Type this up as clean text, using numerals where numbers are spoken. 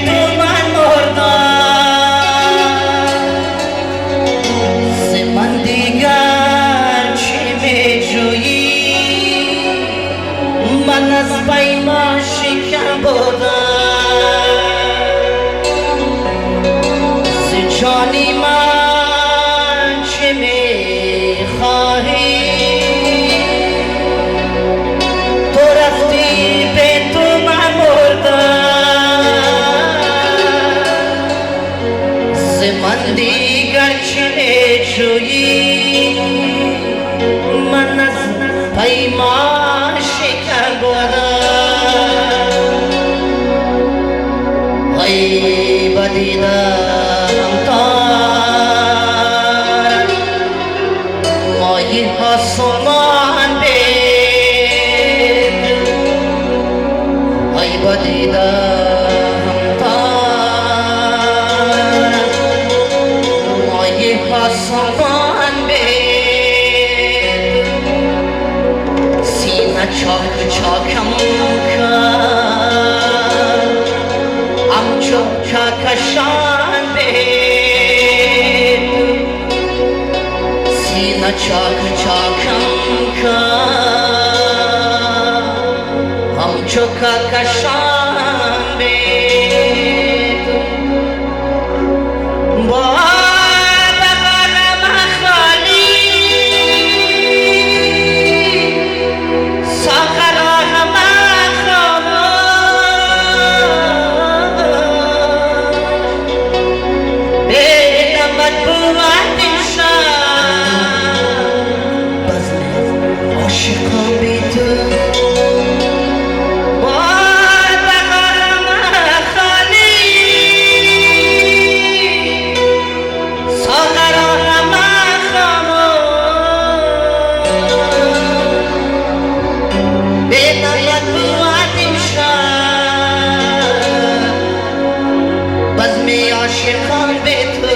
تو من مردم ز من دیگر چه میجویی من از پیمان شکر بودم ز جانی من چه میخواهی تو رفتی به تو من مردم ز من دیگر چه میجویی من از پیمان شکر بودم ای بدیدم تار مایه آسمان بید ای بدیدم تار مایه آسمان بید سینه چاک چاکم کرد همچو کهکشان بید سینه چاک چاکم کرد همچو کهکشان بید عاشقان به تو